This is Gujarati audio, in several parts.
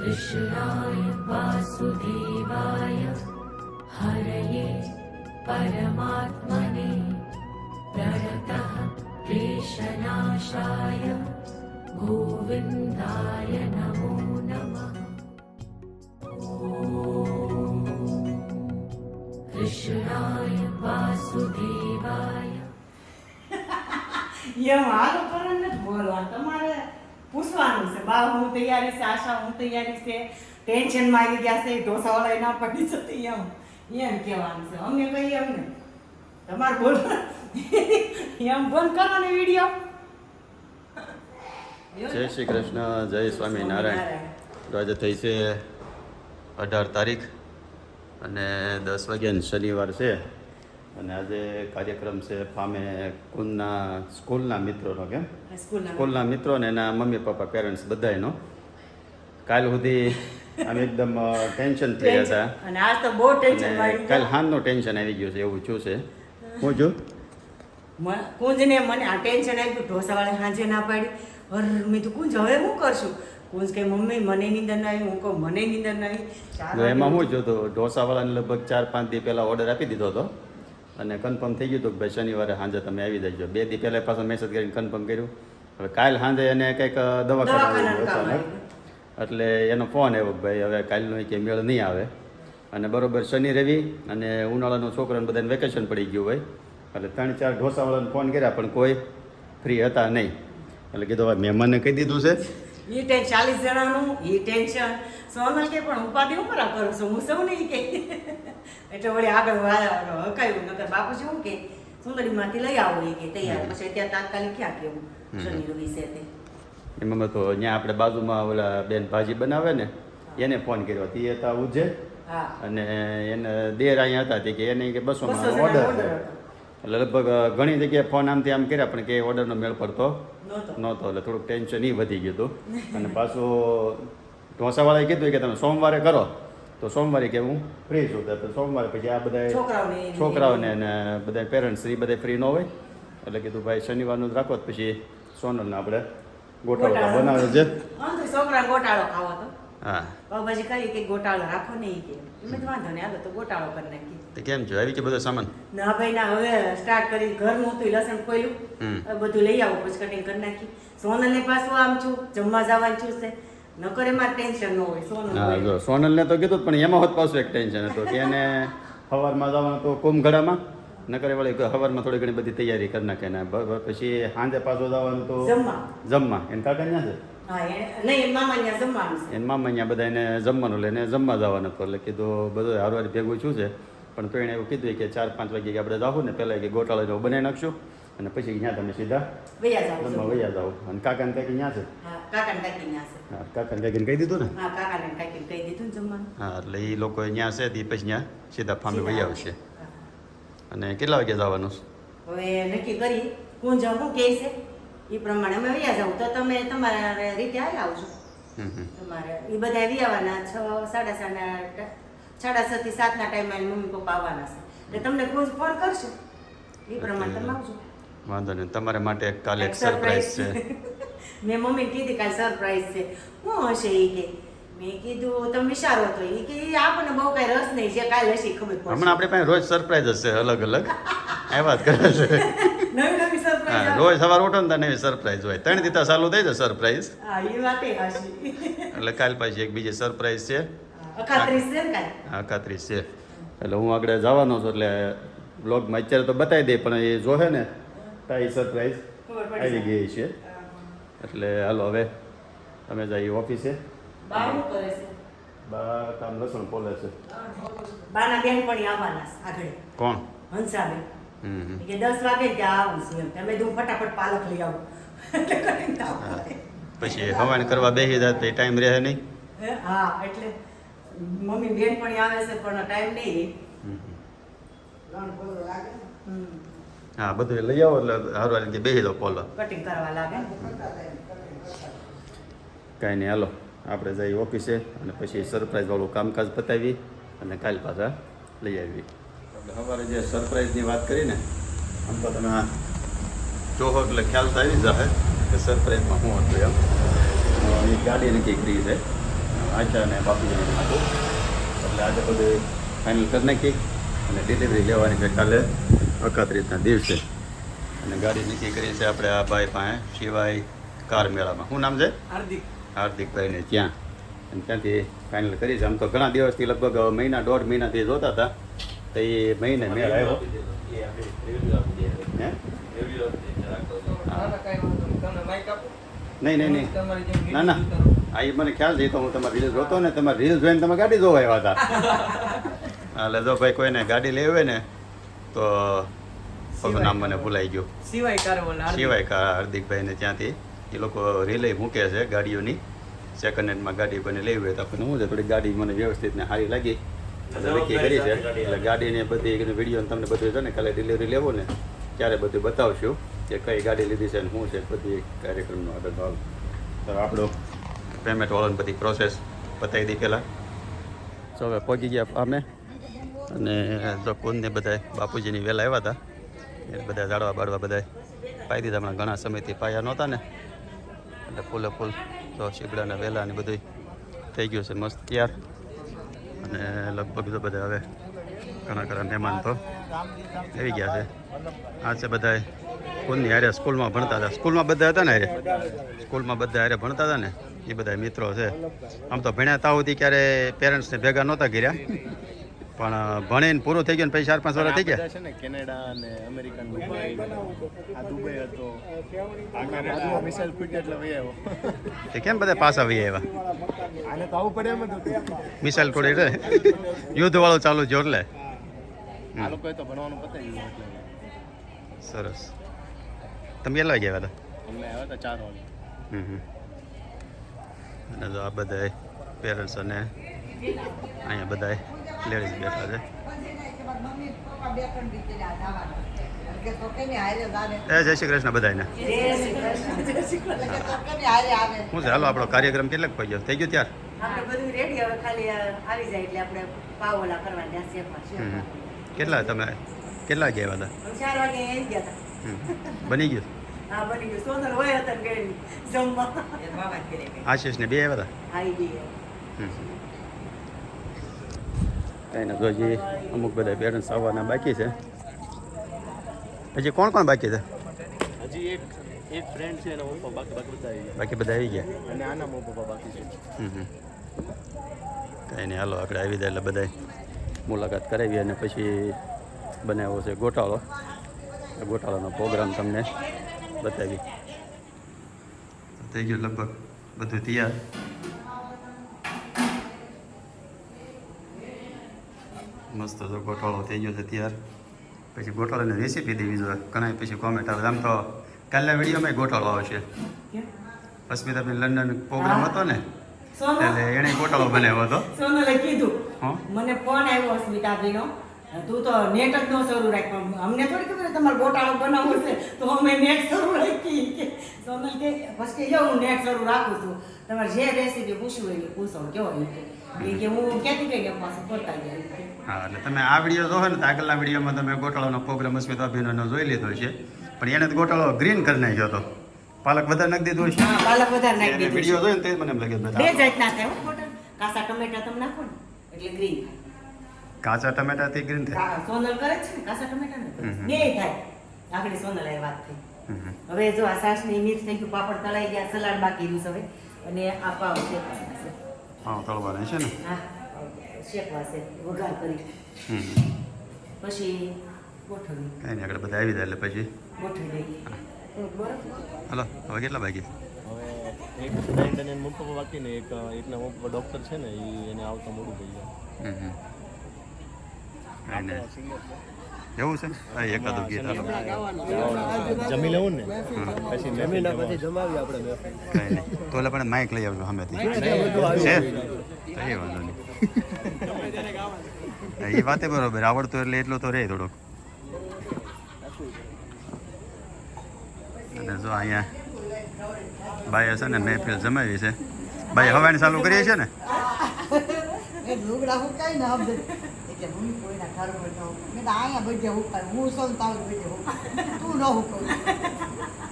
कृष्णाय वासुदेवाय हरये परमात्मने प्रणतः क्लेशनाशाय गोविन्दाय नमो नमः। कृष्णाय वासुदेवाय એમ હાલો કરો ને બોલવા તમારે પૂછવાનું છે બા હું તૈયારી છે આશા હું તૈયારી છે ટેન્શનમાં આવી ગયા છે ઢોસાવાળા ના પડી જતી એમ કહેવાનું છે અમને કહીએ અમને તમારે બોલો એમ બંધ કરો ને વિડીયો. જય શ્રી કૃષ્ણ, જય સ્વામિનારાયણ. તો આજે થઈ છે 18 તારીખ અને 10 વાગ્યાની શનિવાર છે અને આજે કાર્યક્રમ છે ફામે સ્કૂલના મિત્રોનો સ્કૂલના મિત્રો ને એના મમ્મી પપ્પા પેરેન્ટ્સ બધાયનો. કાલ સુધી આમ એકદમ ટેન્શન થઈ હતા અને આજ તો બહુ ટેન્શન વાળું કાલ હાનનું ટેન્શન આવી ગયું છે એવું શું છે હું જો કુંજને મને આ ટેન્શન આવ્યું ઢોસાવાળા સાંજે ના પાડી અર મેં તો કુંજ હવે શું કરશું કુંજ કે મમ્મી મને નીંદર ના આવી હું કહું મને નીંદર ના આવી. એમાં હું જોતો ઢોસાવાળાને લગભગ 4-5 દી પહેલાં ઓર્ડર આપી દીધો હતો અને કન્ફર્મ થઈ ગયું હતું કે ભાઈ શનિવારે સાંજે તમે આવી જજો. 2 દી પહેલાં પાછો મેસેજ કરીને કન્ફર્મ કર્યું. હવે કાલ સાંજે એને કંઈક દવાખાના એટલે એનો ફોન આવ્યો કે ભાઈ હવે કાલનો કે મેળ નહીં આવે અને બરોબર શનિ રવિ અને ઉનાળાનો છોકરાને બધાને વેકેશન પડી ગયું હોય એટલે 3-4 ઢોસાવાળાને ફોન કર્યા પણ કોઈ ફ્રી હતા નહીં. એટલે કીધું હવે મહેમાનને કહી દીધું છે એ 40 જણાનું એ ટેન્શન સોનલ કે પણ ઉપાધિ ઉપર કરું છું હું સૌ નહીં કે એટલે વળી આગળ હકાયું નકર બાપુજી શું કે સુંદરીમાંથી લઈ આવો એ કે તૈયાર પછી અત્યારે તાત્કાલિક ક્યાં કેવું શનિ રવિ છે તે એમાં તો ત્યાં આપણે બાજુમાં ઓલા બેન ભાજી બનાવે ને એને ફોન કર્યો તે હતા ઉજે અને એને દેર અહીંયા હતા તે કે એને કે 200 ઓર્ડર એટલે લગભગ ઘણી જગ્યાએ ફોન આમથી આમ કર્યા પણ કે ઓર્ડરનો મેળ પડતો નહોતો એટલે થોડુંક ટેન્શન એ વધી ગયું હતું. અને પાછું ઢોસાવાળાએ કીધું કે તમે સોમવારે કરો તો સોમવારે કે હું ફ્રી છું તો સોમવારે પછી આ બધા છોકરાઓને અને બધા પેરેન્ટ્સ એ બધા ફ્રી ન હોય એટલે કીધું ભાઈ શનિવારનું જ રાખો પછી સોનલને આપણે ગોટાળો બનાવે છે. છોકરા ગોટાળો ખાવો તો હા પાવભાજી કરી કે ગોટાળો રાખો ને એ કે એમ જ વાંધો નહીં હાલો તો ગોટાળો કરી નાખી. તો કેમ છે આવી કે બધો સામાન ના ભાઈ ના હવે સ્ટાર્ટ કરી ઘરનું હતું લસણ ખોલ્યું બધું લઈ આવું પછી કટિંગ કરી નાખી. સોનલને પાછું આમ છું જમવા જવાનું છું છે નકર એમાં ટેન્શન ન હોય સોનલ. હા જો સોનલને તો કીધું પણ એમાં હોત પાછું એક ટેન્શન હતું કે એને સવારમાં જવાનું હતું કુંભગઢામાં નકરે વળી સવારમાં થોડી ઘણી બધી તૈયારી કરી નાખે ને પછી સાંજે પાછું જવાનું તો જમવા એને કાકા ત્યાં છે એના મામા અહીંયા બધા એને જમવાનું લઈને જમવા જવાનું હતું એટલે કીધું બધું હારવાર ભેગું છું છે પણ તો એણે એવું કીધું કે 4-5 વાગે આપણે જાવું ને પહેલાં કે ગોટાળો જેવું બનાવી નાખશું અને પછી ત્યાં તમે સીધા જમવા વૈયા જાઓ અને કાકાને કાકી ત્યાં છે હા કાકાને કાકીને કહી દીધું ને હા એટલે એ લોકો ત્યાં છે તે પછી ત્યાં સીધા ફામે વૈયા આવશે. અને કેટલા વાગે જવાનું હવે નક્કી કરી કોણ જાવ શું કહે છે એ પ્રમાણે અમે વૈયા જાવ તો તમે તમારા રીતે આવી આવજો. તમારે એ બધા વિયાવાના 6:30 થી 7 ના ટાઈમે મમ્મી પપ્પા આવવાના છે એટલે તમને કોઈ ફોન કરશે એ પ્રમાણે તમે આવજો. વાંધો નહીં. તમારા માટે કાલે એક સરપ્રાઈઝ છે. મેં મમ્મીને કીધી કાલે સરપ્રાઈઝ છે શું હશે એ કે મેં કીધું તમે વિચારો તો એ કે આપણને બહુ કઈ રસ નહીં જે કાલે હશે ખબર પડશે. હમણાં આપણે પાસે રોજ સરપ્રાઈઝ હશે અલગ અલગ આ વાત કરે છે નવી સરપ્રાઈઝ રોજ સવાર ઉઠો ને નવી સરપ્રાઈઝ હોય 3 દિવસ ચાલુ થઈ જાય સરપ્રાઈઝ. હા એ વાત એ હાશી એટલે કાલ પાછી એક બીજી સરપ્રાઈઝ છે 31 છે ને કાલે 31 છે એટલે હું આગળ જવાનો છું એટલે બ્લોગમાં અત્યારે તો બતાવી દે પણ એ જોહે ને તો એ સરપ્રાઈઝ આવી ગઈ છે એટલે હાલો હવે તમે જઈએ ઓફિસે. બા શું કરે છે? બા કામ લસણ પોલે છે. બાના બેન પણ આવવાના આગળ કોણ હંસાબેન કે 10 વાગે ત્યાં આવું છું એમ તમે દઉં ફટાફટ પાલક લઈ આવું પછી હવાણ કરવા બેસી જાય તો ટાઈમ રહે નહીં. હા એટલે મમ્મી બેન પણ આવે છે પણ ટાઈમ નહીં હા બધું લઈ આવો એટલે હારવાર કે બેસી દો પોલો કટિંગ કરવા લાગે. કાંઈ નહીં હાલો આપણે જઈએ ઓફિસે અને પછી સરપ્રાઈઝવાળું કામકાજ પતાવી અને કાલ પાછા લઈ આવી. આપણે સવારે જે સરપ્રાઈઝની વાત કરીને આમ તો તમે જોહો એટલે ખ્યાલ તો આવી જશે કે સરપ્રાઈઝમાં શું હતું એમ. એ ગાડી નક્કી કરી છે આચા અને બાપુજીનું હતું એટલે આજે બધું ફાઇનલ કરી નાખી અને ડિલિવરી લેવાની છે કાલે 31ના દિવસે અને ગાડી નક્કી કરી છે આપણે આ ભાઈ પાસે સિવાય કાર મેળામાં. શું નામ છે? હાર્દિકભાઈને ત્યાં અને ત્યાંથી ફાઇનલ કરી છે. આમ તો ઘણા દિવસથી લગભગ મહિના 1.5 મહિનાથી જોતા હતા તો એ મહિને મેળ આવ્યો. નહીં ના ના આ એ મને ખ્યાલ છે. તો હું તમારી રીલ જોતો ને તમારી રીલ જોઈને તમે ગાડી જોવા આવ્યા હતા. એટલે જો ભાઈ કોઈને ગાડી લેવી હોય ને તો પગનું નામ મને ભૂલાઈ ગયું. સિવાય કાર હાર્દિકભાઈને ત્યાંથી એ લોકો રિલે મૂકે છે ગાડીઓની. સેકન્ડ હેન્ડમાં ગાડી કોઈને લેવી હોય તો આપણને શું છે થોડી ગાડી મને વ્યવસ્થિત ને સારી લાગી એટલે નક્કી કરી છે. એટલે ગાડીને બધી વિડીયો તમને બધું છે ને કાલે ડિલિવરી લેવો ને ત્યારે બધું બતાવશું કે કઈ ગાડી લીધી છે ને શું છે બધી કાર્યક્રમનો આગળ ભાગ. તો આપણો પેમેન્ટ વાળાની બધી પ્રોસેસ બતાવી દી પહેલાં. તો હવે પહોંચી ગયા અમે અને જો કુંદને બધા બાપુજીની વહેલા આવ્યા હતા એ બધા ઝાડવા બાળવા બધા પાઈ દીધા. હમણાં ઘણા સમયથી પાયા નહોતા ને એટલે ફૂલે ફૂલ તો શીબડાના વહેલા ને બધું થઈ ગયું છે મસ્ત તૈયાર. અને લગભગ તો બધા હવે ઘણા મહેમાન તો આવી ગયા છે. આ છે બધા કુંદની હારે સ્કૂલમાં ભણતા હતા. સ્કૂલમાં બધા હતા ને હારે સ્કૂલમાં બધા હારે ભણતા હતા ને એ બધા મિત્રો છે. આમ તો ભણ્યા તા સુધી ક્યારે પેરેન્ટ્સને ભેગા નહોતા કર્યા પણ ભણીને પૂરું થઈ ગયું ને પછી 4-5 વર્ષ થઈ ગયા છે ને. કેનેડા અને અમેરિકન દુબઈ આ દુબઈ હતો આગળ બાજુમાં મિસાઇલ ફૂટી એટલે વહી આવ્યો. તે કેમ બધા પાછા વહી આવ્યા? આને તો આવું પડે એમ જ હતું. મિસાઇલ થોડી રે યુદ્ધ વાળો ચાલુ જો એટલે આ લોકોએ તો ભણવાનું પતાવી ગયું એટલે. સરસ. તમે કેટલા વાગે આવ્યા હતા? અમને આવ્યા હતા 4 વાગે. અને જો આ બધા પેરેન્ટ્સ અને અહીંયા બધા લેડીઝ બેઠા છે. જય શ્રી કૃષ્ણ બધાને. શું છે હાલો આપણો કાર્યક્રમ કેટલાક પડી ગયો થઈ ગયો ત્યાર? આપણે બધું રેડી હવે ખાલી આવી જાય એટલે આપણે પાવોલા કરવાની શેપમાં. કેટલા તમે કેટલા વાગે આવ્યા હતા? 4 વાગે આવી ગયા હતા. બની ગયું? હા બની ગયું. સોનલ હોય હતા ને ગઈ જમવા. આશીષ ને બે આવ્યા હતા? આવી ગઈ. કાંઈ ના તો હજી અમુક બધા પેરેન્ટ્સ આવવાના બાકી છે. હજી કોણ કોણ બાકી છે? હજી એક ફ્રેન્ડ છે એના પપ્પા બાકી બધા આવી ગયા. બાકી બધા આવી ગયા અને આના મો પપ્પા બાકી છે. કાંઈ નહીં હાલો આપણે આવી જાય એટલે બધા મુલાકાત કરાવી અને પછી બનાવ્યો છે ગોટાળો. ગોટાળાનો પ્રોગ્રામ તમને બતાવી. થઈ ગયું લગભગ બધું તૈયાર. મસ્ત જો ગોટાળો થઈ ગયો છે તૈયાર. પછી ગોટાળાની રેસીપી દેવી જોઈએ. ઘણા પછી કોમેન્ટ આવે. આમ તો કાલના વિડીયોમાં ગોટાળો આવશે. અસ્મિતાબેન લંડન પ્રોગ્રામ હતો ને એટલે એણે ગોટાળો બનાવ્યો હતો. સોનલે કીધું હા મને ફોન આવ્યો સ્મિતાબેનનો તું તો નેટ જ ન શરૂ રાખ. અમને થોડી ખબર તમારે ગોટાળો બનાવવો છે તો અમે નેટ શરૂ રાખી કે સોનલ કે પછી કે હું નેટ શરૂ રાખું છું તમારે જે રેસીપી પૂછવું હોય એ પૂછો કેવો કે હું કહેતી ગઈ પાછું કરતા ગયા. હા એટલે તમે આ વિડીયો જોવો ને તો આગળના વિડીયોમાં તમે ગોટાળાનો પ્રોગ્રામ અસ્મિતાબેનનો જોઈ લીધો છે પણ એને તો ગોટાળો ગ્રીન કરી નાખ્યો હતો. પાલક વધારે નાખી દીધું છે. હા પાલક વધારે નાખી દીધું. વિડીયો જોયો ને તે મને એમ લાગે બે જાતના થાય ગોટાળા. કાચા ટમેટા તમે નાખો ને એટલે ગ્રીન થાય. કાચા ટમેટાથી ગ્રીન થાય. સોનલ કરે છે ને કાચા ટમેટા ને બે થાય. આગળ સોનલ એ વાત થઈ. હવે જો આ સાસની મિક્સ થઈ ગયું પાપડ તળાઈ ગયા સલાડ બાકી રહ્યું છે હવે અને આ પાવ શેકવાના છે. હા તળવાના છે ને. હા શેકવા છે વઘાર કરી પછી ગોઠવી કાંઈ નહીં આગળ બધા આવી જાય એટલે પછી ગોઠવી દઈએ. હાલો હવે કેટલા બાકી? હવે એક ફ્રેન્ડ અને મમ્મી પપ્પા બાકી ને એકના મમ્મી પપ્પા ડૉક્ટર છે ને એને આવતા મોડું થઈ જાય. કાંઈ નહીં એવું છે. હા એકાદું ગીત હાલો જમી લેવું ને પછી જમીને પછી જમાવી આપણે. કાંઈ નહીં તો એટલે પણ માઇક લઈ આવજો સામેથી છે તો એ વાંધો નહીં. એ વાતે બરોબર આવડતું એટલે એટલો તો રહે થોડોક. અને જો અહીંયા બાઈએ છે ને મહેફિલ જમાવી છે. બાઈ હવાની ચાલુ કરીએ છે ને. લુગડા હુકાય ને હવે એટલે હું કોઈના ઘર બેઠો મેં તો અહીંયા બધે હુકાય હું સોન તાવ બધે હુકાય તું ન હુકવ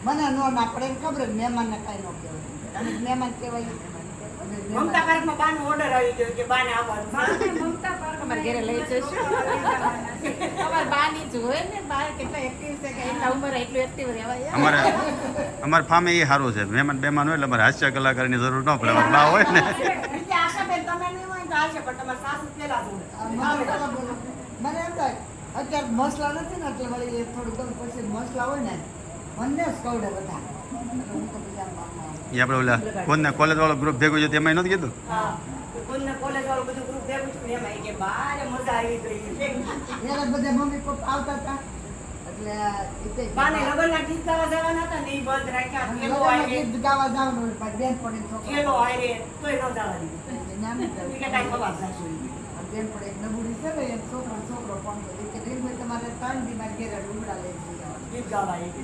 મને ન ના પડે ખબર મહેમાનને કાંઈ ન કહેવાય તમે મહેમાન કહેવાય મમતા પાર્કમાં બાનો ઓર્ડર આવી ગયો કે બાને આવવાનું અમારે ઘરે લઈ જશું અમારે બાની જ હોય ને બા કેટલા એક્ટિવ છે કે એટલા ઉંમર એટલું એક્ટિવ રહેવાય અમારે ફામે એ સારું છે મહેમાન હોય એટલે અમારે હાસ્ય કલાકારની જરૂર ન પડે અમારે બા હોય ને એટલે આશા બેન તમે નહીં હોય તો હાલશે પણ તમારા સાસુ પહેલા જ હોય. મને એમ થાય અત્યારે મસલા નથી ને એટલે વળી થોડું ગમ પછી મસલા હોય ને મને જ કવડે બધા એટલે હું તો બીજા એ આપણે ઓલા કોને કોલેજ વાળો ગ્રુપ ભેગું છે તેમાં નથી કીધું હા કોઈને કોલેજ વાળું બધું ગ્રુપ ભેગું છે એમાં એ કે બારે મજા આવી ગઈ ત્યારે બધા મમ્મી પપ્પા આવતા હતા એટલે બાને લગ્નના ગીત ગાવા જવાના હતા ને એ બંધ રાખ્યા ખેલો આયરે ગીત ગાવા જવાનું હોય પણ બેન પડી છોકરા ખેલો આયરે તોય ન જવા દીધું નામે એ કે કાંઈ ખબર નથી. બેન પડે એક નબુડી છે ને એક છોકરો પણ કે ડ્રીમ હોય તમારે 3 દી માં ઘેર ડુંગળા લઈ જઈએ ગીત ગાવા એ કે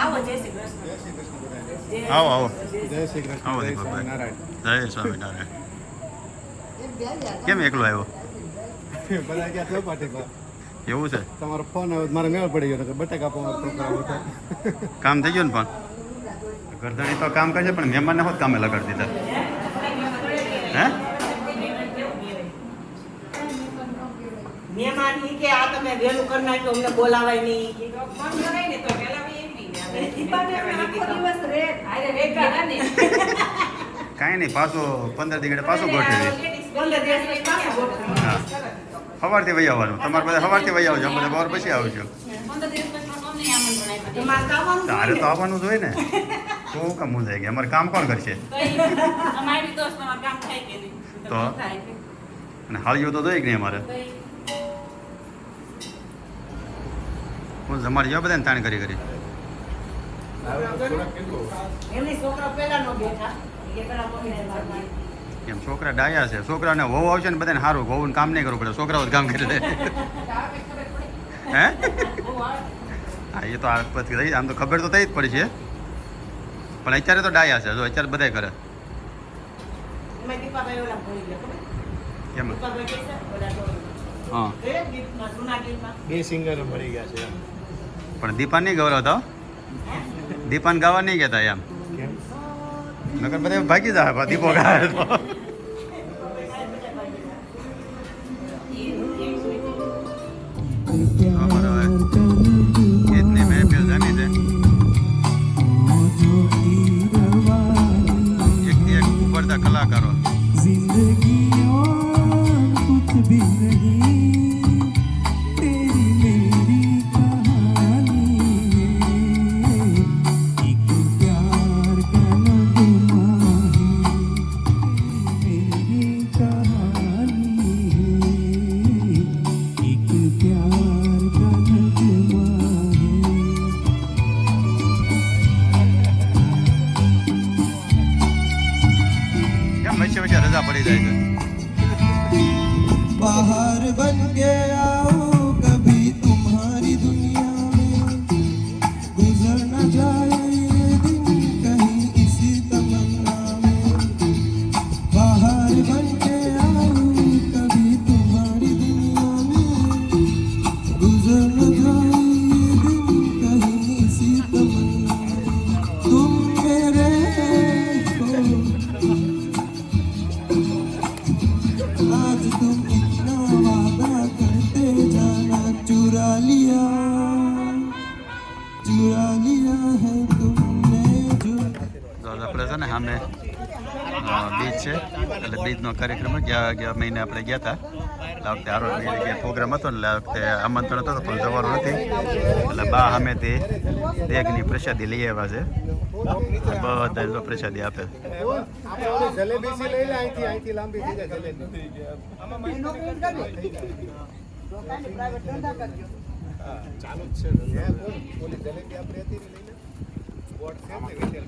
આવો જય શ્રી કૃષ્ણ. જય શ્રી કૃષ્ણ બધાને. આવો આવો જય શ્રી કૃષ્ણ. આવો જય દીપકભાઈ. સ્વામિનારાયણ. જય સ્વામિનારાયણ કેમ એકલો આવ્યો બધા ગયા ચોપાટી પર. એવું છે તમારો ફોન આવ્યો તો મારે મેળ પડી ગયો તો બટાકા પાઉં છોકરાઓ હતા. કામ થઈ ગયું ને પણ ગરદણી તો કામ કરે છે પણ મહેમાનને હોત કામે લગાડી દીધા હે મહેમાન ઈ કે આ તમે વહેલું કરી નાખ્યું અમને બોલાવાય નહીં ઈ કે ફોન કરાય ને તો પહેલા બી એમ નહીં દીપાને આખો દિવસ રેત આરે રેત ગાડા ને કાંઈ નહીં પાછો 15 દીગડે પાછો ગોઠવી 15 દિવસ પછી પાછો ગોઠવી. હા સવારથી વહી આવવાનું તમારે બધા સવારથી વહી આવજો અમે બધા બપોર પછી આવજો એમાં ગાવાનું તારે તો આવવાનું જ હોય ને તો કામ મૂંઝાય કે અમારે કામ કોણ કરશે તો અને હાળીઓ તો જોઈએ કે નહીં અમારે હું અમારે જેવા બધાને તાણ કરી એમની છોકરા પહેલા નો બેઠા એ પેલા મમ્મીને બારમાં. એમ છોકરા ડાયા છે છોકરાને વહુ આવશે ને બધાને સારું વહુને કામ નહીં કરવું પડે છોકરાઓ જ કામ કરી દે હે હા એ તો આ પછી થઈ આમ તો ખબર તો થઈ જ પડી છે પણ અત્યારે તો ડાયા છે જો અત્યારે બધાય કરે એમાં દીપાભાઈ ઓલા ભણી ગયા ખબર? એમ દીપાભાઈ કે છે ઓલા તો હા એ ગીતમાં જૂના ગીતમાં બે સિંગર મળી ગયા છે. પણ દીપાન નહીં ગવડાવતા દીપાન ગાવા નહીં કહેતા એમ કેમ? નકર બધા ભાગી જાય દીપો ગાય તો અમારે હવે ગીતની મહેફિલ જામી છે એકથી એક ઉભરતા કલાકારો जिंदगी और कुछ भी नहीं तेरी मेरी कहानी है एक प्यार का नगमा है मेरी कहानी है एक प्यार का नगमा है કેમ વચ્ચે વચ્ચે રજા પડી જાય છે बाहर बन के आओ कभी तुम्हारी दुनिया में गुजर न जाए ये दिन कहीं इसी तमन्ना में बाहर बन के आओ कभी तुम्हारी दुनिया में गुजर न जाए ये दिन कहीं इसी तमन्ना में तुम मेरे हो आज तुम इतना वादा करते जाना चुरा लिया है तुमने जो તો આપણે છે ને સામે બીચ છે એટલે બીચનો કાર્યક્રમ ગયા મહિને આપણે ગયા હતા આ વખતે આરો જગ્યાએ પ્રોગ્રામ હતો ને એટલે આ વખતે આમંત્રણ હતો પણ જવાનું નથી એટલે બા સામેથી દેગની પ્રસાદી લઈ આવ્યા છે બધા જો પ્રસાદી આપે આપણે ઓલી જલેબી સી લઈ લે અહીંથી લાંબી થઈ જાય જલેબી. નોકરી કરજો દુકાનની પ્રાઇવેટ ધંધા કરજો હા, ચાલુ જ છે. ઓલી જલેબી આપણી હતી ને લઈ લે. બોટ છે ને retail.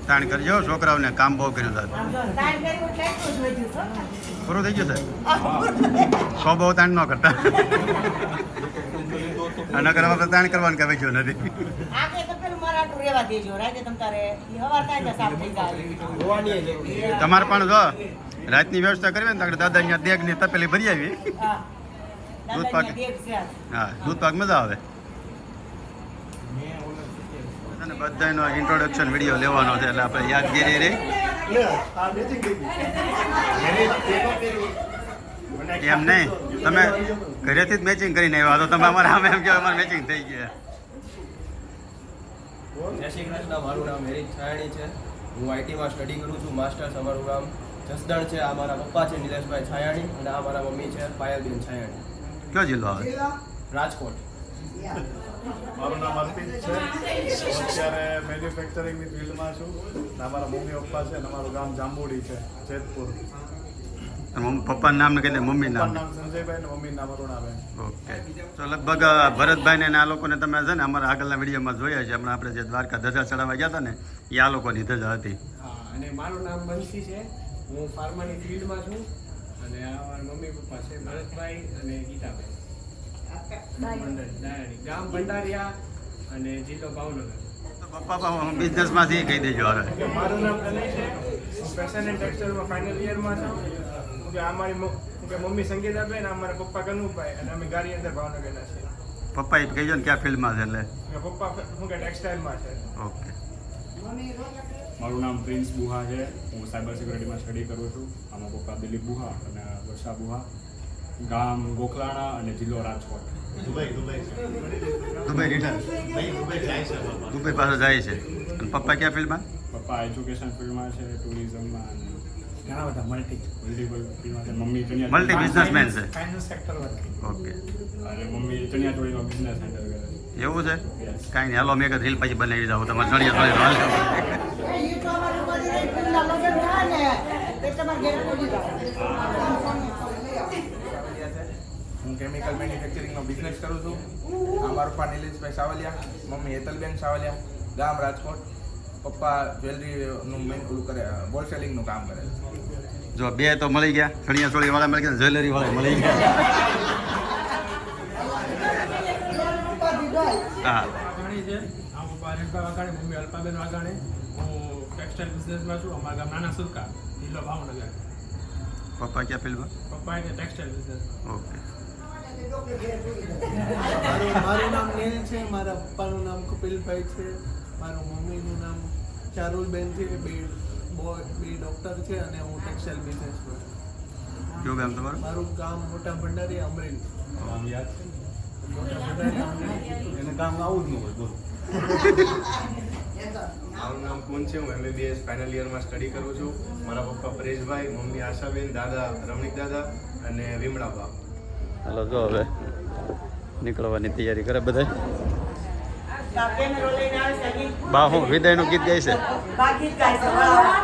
તાણ કરજો છોકરાઓને કામ બહુ કર્યું છે આમ જો તાણ કર્યું એટલે એટલું જ વધ્યું છો. પૂરું થઈ ગયું છે સો બહુ તાણ ન કરતા અને કરવા તાણ કરવાનું કઈ ગયું નથી આગે તો પેલું મરાઠું રહેવા દેજો રાતે તમ તારે ઈ હવાર થાય ને સાફ થઈ જાય. તમારે પણ જો રાતની વ્યવસ્થા કરવી ને તો દાદા અહીંયા દેગની તપેલી ભરી આવી હા. દૂધ પાક. દાદાની દેગ છે આ. હા દૂધ પાક મજા આવે અને બધાનો ઇન્ટ્રોડક્શન વિડીયો લેવાનો છે એટલે આપણે યાદગીરી રહી એમ નહીં તમે ઘરેથી જ મેચિંગ કરીને આવ્યા તો તમે અમારે આમ એમ કે અમારે મેચિંગ થઈ ગયા. જય શ્રી કૃષ્ણ. મારું નામ હેરિક છાયાણી છે. હું આઈટીમાં સ્ટડી કરું છું. માસ્ટર્સ. અમારું નામ જસદણ છે. આ મારા પપ્પા છે નિલેશભાઈ છાયાણી અને આ મારા મમ્મી છે પાયલબેન છાયાણી. કયો જિલ્લો આવે? રાજકોટ. મારું નામ અર્પિત છે. હું અત્યારે મેન્યુફેક્ચરિંગની ફિલ્ડમાં છું. અમારા મમ્મી પપ્પા છે અને અમારું ગામ જાંબુડી છે, જેતપુર. પપ્પાનું નામ ને કહી દે, મમ્મીનું નામ. નામ સંજયભાઈ ને મમ્મીનું નામ અરુણાબેન. ઓકે. તો લગભગ ભરતભાઈને ને આ લોકોને તમે છે ને અમારા આગળના વિડીયોમાં જોયા છે. હમણાં આપણે જે દ્વારકા ધજા ચડાવવા ગયા હતા ને એ આ લોકોની ધજા હતી. હા, અને મારું નામ બંસી છે. હું ફાર્માની ફિલ્ડમાં છું અને આ મારા મમ્મી પપ્પા છે ભરતભાઈ અને ગીતાભાઈ. ગામ ભંડારિયા અને જિલ્લો ભાવનગર. પપ્પા બિઝનેસમાંથી કહી દેજો હવે. મારું નામ ગણેશ છે. હું ફેશન એન્ડ ટેક્સટાઇલમાં ફાઇનલ યરમાં છું. કે આ મારી મમ્મી સંગીતાબેન, આ મારા પપ્પા કનુભાઈ અને અમે ગાડી અંદર ભાવનગરના છીએ. પપ્પા એ કહીજો ને ક્યાં ફિલ્ડમાં છે એટલે. પપ્પા હું કે ટેક્સટાઇલમાં છે. ઓકે. મારું નામ પ્રિન્સ બુહા છે. હું સાયબર સિક્યુરિટીમાં સ્ટડી કરું છું. આમાં પપ્પા દિલીપ બુહા અને વર્ષા બુહા. ગામ ગોખલાણા અને જિલ્લો રાજકોટ. દુબઈ રિટર્ન દુબઈ પાછો જાય છે. અને પપ્પા ક્યાં ફિલ્ડમાં? પપ્પા એજ્યુકેશન ફિલ્ડમાં છે, ટુરિઝમમાં અને ઘણા બધા મલ્ટિપલ ફિલ્ડમાં છે. મમ્મી મલ્ટી બિઝનેસમેન છે. Finance sector okay. અને મમ્મી ચણિયાચોળીનો બિઝનેસ હેન્ડલ કરે છે. એવું છે? કાંઈ નહીં, હાલો મેં એક રીલ પછી બનાવી જાઉં તમારે ચણિયા એ તો અમારું બધી પેલા લગ્ન થાય ને તે તમારે ઘેર પહોંચી જાવ. હું કેમિકલ મેન્યુફેક્ચરિંગનો બિઝનેસ કરું છું. મારા પપ્પા નિલેશભાઈ સાવલિયા, મમ્મી હેતલબેન સાવલિયા, ગામ રાજકોટ. પપ્પા જ્વેલરીનું મેન પેલું કરે, હોલસેલિંગનું કામ કરે છે. જો બે તો મળી ગયા, ચણિયા ચોળી વાળા મળી ગયા, જ્વેલરી વાળા મળી ગયા. હા. વાઘાણી છે. આ પપ્પા હરેશભાઈ વાઘાણી, મમ્મી અલ્પાબેન વાઘાણી. હું ટેક્સટાઇલ બિઝનેસમાં છું. અમારા ગામ નાના સુરકા, જિલ્લો ભાવનગર. પપ્પા ક્યાં ફિલ્ડમાં? પપ્પા એટલે ટેક્સટાઇલ બિઝનેસમાં. ઓકે. મારું નામ નીલ છે. મારા પપ્પાનું નામ કપિલભાઈ છે. મારું મમ્મીનું નામ ચારુલબેન છે. બે ડૉક્ટર છે અને હું ટેક્સટાઇલ બિઝનેસમાં છું. કયું ગામ તમારું? મારું ગામ મોટા ભંડારી અમરેલી. નામ યાદ છે? મોટા ભંડારી અમરેલી. એને કામ આવું જ ન હોય. બોલો. મારું નામ કુન છે. હું MBBS ફાઇનલ યરમાં સ્ટડી કરું છું. મારા પપ્પા પરેશભાઈ, મમ્મી આશાબેન, દાદા રમણીક દાદા અને વિમળાબા. હાલો જો હવે નીકળવાની તૈયારી કરે બધા. કેમેરો લઈને આવે છે હજી. બા હું વિદાયનું ગીત ગાય છે. બાકી જ કાંઈ છે. વળાવવા.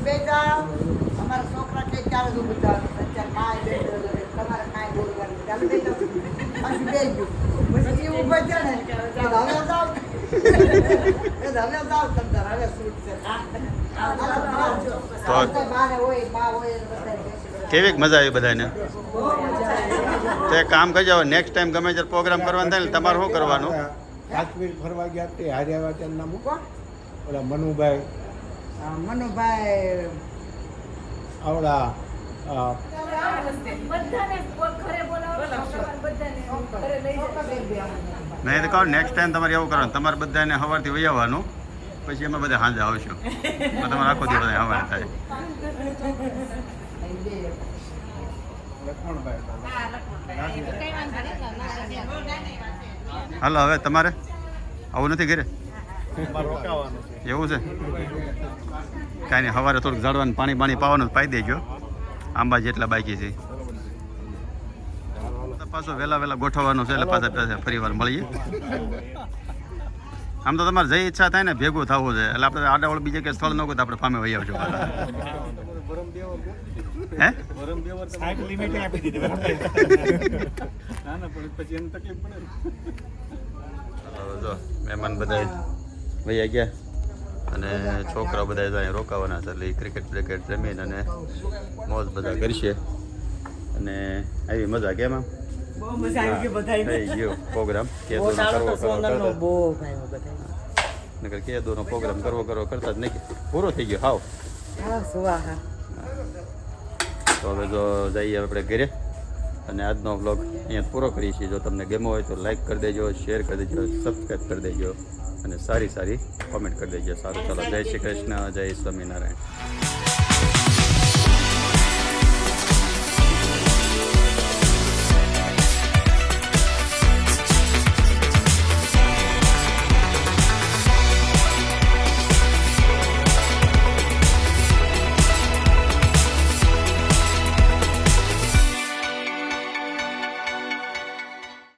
બે જાઓ અમારા છોકરા કઈ ચાલે તો બધા કાંઈ બે તમારે કાંઈ બોલવાનું ચાલુ થઈ જાવ પછી બે ગયું પછી એ ઊભા છે ને હવે જાઓ હવે જાઓ તમે હવે શૂટ છે બારે હોય બા હોય બધા કેવીક મજા આવી બધાને? તે કામ કરજો, નેક્સ્ટ ટાઈમ ગમે ત્યારે પ્રોગ્રામ કરવાનો થાય ને તમારે શું કરવાનું? કાશ્મીર ફરવા ગયા તે હાર્યા તેનું નામ ઓલા મનુભાઈ મનુભાઈ આવડા મેં તો કહું નેક્સ્ટ ટાઈમ તમારે એવું કરવાનું, તમારે બધાને સવારથી વહી આવવાનું, પછી અમે બધા સાંજે આવશું તો તમારે આખો દિવસ બધા સવાર થાય. હાલો હવે તમારે આવું નથી ઘરે? એવું છે? કાંઈ નહીં, સવારે થોડુંક ઝાડવાનું પાણી પાવાનું પાઈ દેજો. આંબા જેટલા બાકી છે પાછો વહેલા ગોઠવવાનું છે એટલે પાછા ફરી વાર મળીએ. આમ તો તમારે જે ઈચ્છા થાય ને ભેગું થવું છે એટલે આપણે આડાવળ બીજે કે સ્થળ ન હોય તો આપણે ફામે વહી આવજો. હે જો મહેમાન બધા વહી ગયા અને છોકરાઓ બધા અહીંયા રોકાવાના છે એટલે ક્રિકેટ બ્રિકેટ જમીન અને મોજ બધા કરશે. અને આવી મજા કેમ આમ બહુ મજા આવી ગઈ બધાય. થઈ ગયો પ્રોગ્રામ કેદોનો પ્રોગ્રામ કરવો કરતા જ નહીં પૂરો થઈ ગયો. હાવ તો હવે જો જઈએ આપણે ઘરે અને આજનો વ્લોગ અહીંયા પૂરો કરીએ છીએ. જો તમને ગમ્યો હોય તો લાઈક કરી દેજો, શેર કરી દેજો, સબસ્ક્રાઈબ કરી દેજો અને સારી કોમેન્ટ કરી દેજો. સારું, ચાલો, જય શ્રી કૃષ્ણ, જય સ્વામિનારાયણ.